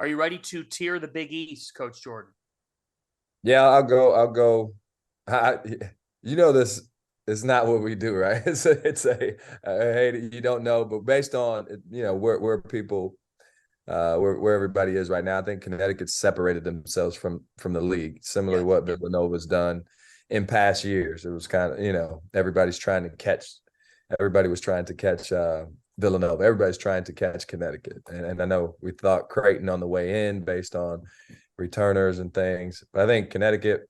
Are you ready to tier the Big East, Coach Jordan? Yeah, I'll go. I, this is not what we do, right? I hate it, you don't know, but based on where people where everybody is right now, I think Connecticut's separated themselves from the league, similar to Yeah. what Villanova's done in past years. It was kind of everybody was trying to catch Villanova. Everybody's trying to catch Connecticut, and I know we thought Creighton on the way in based on returners and things, but I think Connecticut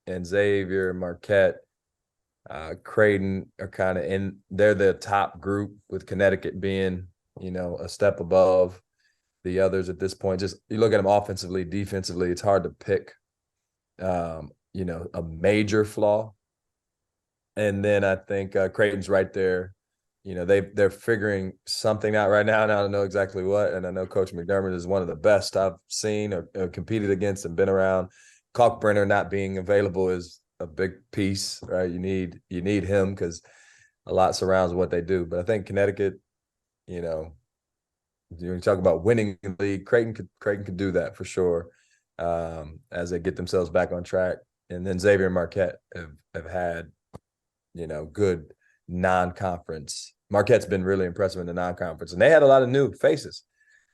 and Xavier, Marquette, Creighton are kind of in. They're the top group, with Connecticut being a step above the others at this point. Just you look at them offensively, defensively, it's hard to pick a major flaw. And then I think Creighton's right there. They're figuring something out right now, and I don't know exactly what. And I know Coach McDermott is one of the best I've seen or competed against and been around. Kalkbrenner not being available is a big piece, right? You need him because a lot surrounds what they do. But I think Connecticut, you talk about winning the league, Creighton could do that for sure, as they get themselves back on track. And then Xavier and Marquette have had good non-conference. Marquette's been really impressive in the non-conference, and they had a lot of new faces,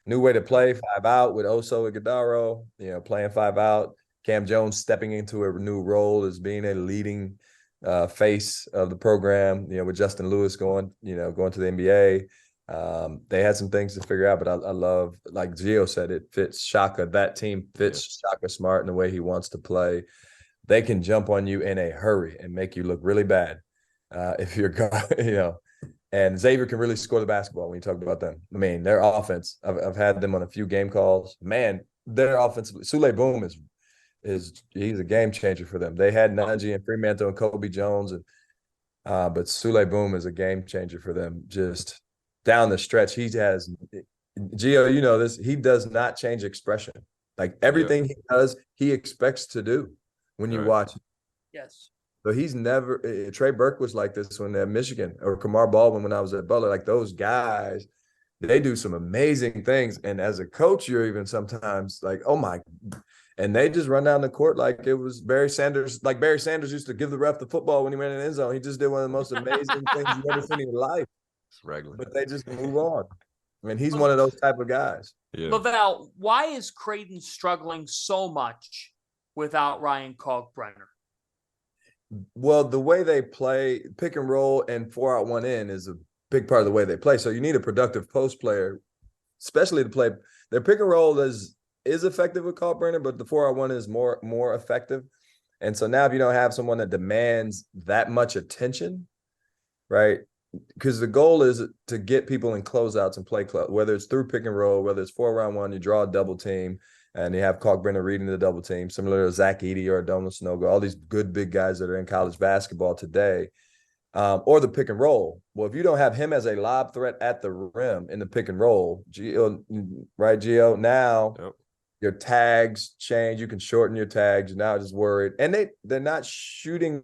new way to play 5 out with Oso Ighodaro, playing 5 out. Cam Jones stepping into a new role as being a leading face of the program, with Justin Lewis going to the NBA. They had some things to figure out, but I love, like Gio said, it fits Shaka. That team fits Shaka Smart in the way he wants to play. They can jump on you in a hurry and make you look really bad if you're, and Xavier can really score the basketball when you talk about them. I mean, their offense, I've had them on a few game calls. Man, their offensively, Sule Boom he's a game changer for them. They had Najee and Fremantle and Kobe Jones, but Sule Boom is a game changer for them. Just down the stretch, he has, Gio, this, he does not change expression. Like everything he does, he expects to do when you watch. Yes. So he's never. Trey Burke was like this when at Michigan, or Kamar Baldwin when I was at Butler. Like those guys, they do some amazing things. And as a coach, you're even sometimes like, oh my. And they just run down the court like it was Barry Sanders. Like Barry Sanders used to give the ref the football when he went in the end zone. He just did one of the most amazing things you've ever seen in your life. It's regular. But they just move on. I mean, he's one of those type of guys. Yeah. LaVall, why is Creighton struggling so much without Ryan Kalkbrenner? Well, the way they play pick and roll and 4-out 1-in is a big part of the way they play. So you need a productive post player, especially to play. Their pick and roll is effective with Kalkbrenner, but the 4-out 1 is more effective. And so now if you don't have someone that demands that much attention, right? Because the goal is to get people in closeouts and play club, whether it's through pick and roll, whether it's 4-round-1, you draw a double team, and you have Kalkbrenner reading the double team, similar to Zach Edey or Adoma Snogo, all these good big guys that are in college basketball today, or the pick and roll. Well, if you don't have him as a lob threat at the rim in the pick and roll, Gio, now your tags change. You can shorten your tags. You're now just worried. And they're not shooting.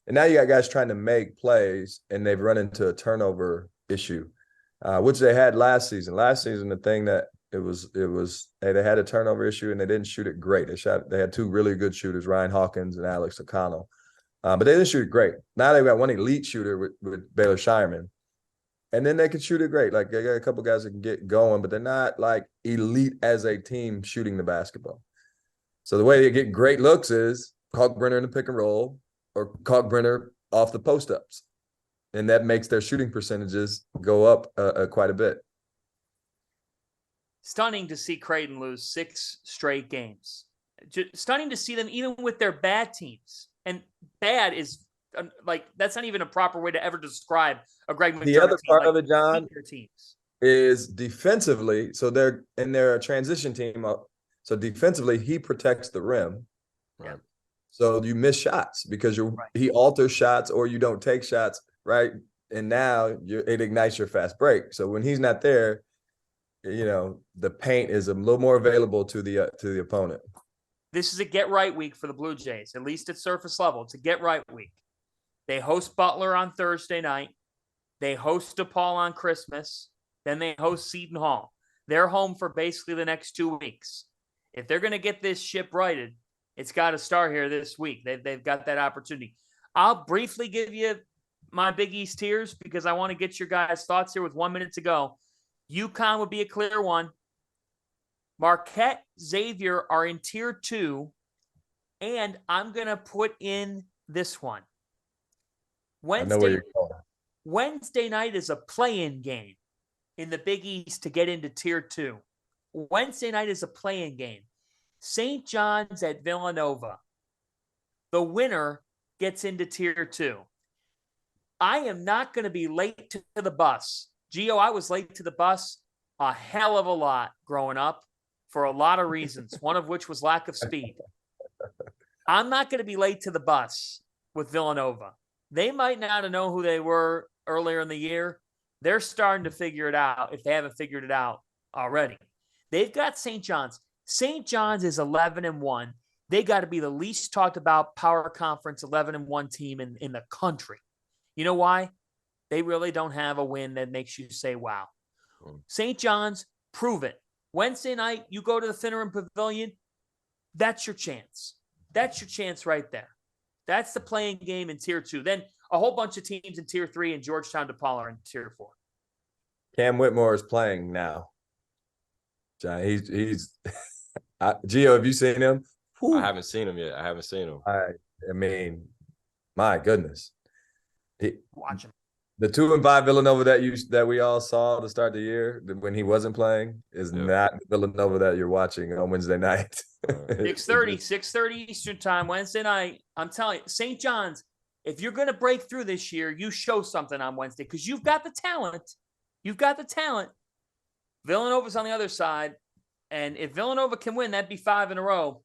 And now you got guys trying to make plays, and they've run into a turnover issue, which they had last season. Last season, the thing that it was they had a turnover issue, and they didn't shoot it great. They had two really good shooters, Ryan Hawkins and Alex O'Connell, but they didn't shoot it great. Now they've got one elite shooter with Baylor Shireman, and then they can shoot it great. Like they got a couple guys that can get going, but they're not like elite as a team shooting the basketball. So the way they get great looks is Kalkbrenner in the pick and roll, or Kalkbrenner off the post-ups. And that makes their shooting percentages go up quite a bit. Stunning to see Creighton lose 6 straight games. Stunning to see them even with their bad teams. And bad is, that's not even a proper way to ever describe a Greg McDermott team. The other part of it, John, is defensively. So they're a transition team. So defensively, he protects the rim. Right. So you miss shots because he alters shots, or you don't take shots, right? And now it ignites your fast break. So when he's not there, the paint is a little more available to the opponent. This is a get right week for the Blue Jays, at least at surface level. It's a get right week. They host Butler on Thursday night. They host DePaul on Christmas. Then they host Seton Hall. They're home for basically the next 2 weeks. If they're going to get this ship righted, it's got to start here this week. They've got that opportunity. I'll briefly give you my Big East tiers because I want to get your guys' thoughts here with 1 minute to go. UConn would be a clear one. Marquette, Xavier are in tier 2. And I'm going to put in this one. I know where you're going. Wednesday night is a play-in game in the Big East to get into tier 2. Wednesday night is a play-in game. St. John's at Villanova. The winner gets into tier 2. I am not going to be late to the bus. Gio, I was late to the bus a hell of a lot growing up for a lot of reasons, one of which was lack of speed. I'm not going to be late to the bus with Villanova. They might not have known who they were earlier in the year. They're starting to figure it out if they haven't figured it out already. They've got St. John's. St. John's is 11-1. They got to be the least talked about power conference 11-1 team in the country. You know why? They really don't have a win that makes you say, wow. St. John's, prove it. Wednesday night, you go to the Finneran Pavilion. That's your chance. That's your chance right there. That's the playing game in tier 2. Then a whole bunch of teams in tier 3 and Georgetown DePaul are in tier 4. Cam Whitmore is playing now. John, he's Gio, have you seen him? Whew. I haven't seen him yet. I mean, my goodness. Watch him. The 2-5 Villanova that we all saw to start the year when he wasn't playing is not the Villanova that you're watching on Wednesday night. 6:30 Eastern time, Wednesday night. I'm telling you, St. John's, if you're going to break through this year, you show something on Wednesday because you've got the talent. You've got the talent. Villanova's on the other side. And if Villanova can win, that'd be 5 in a row.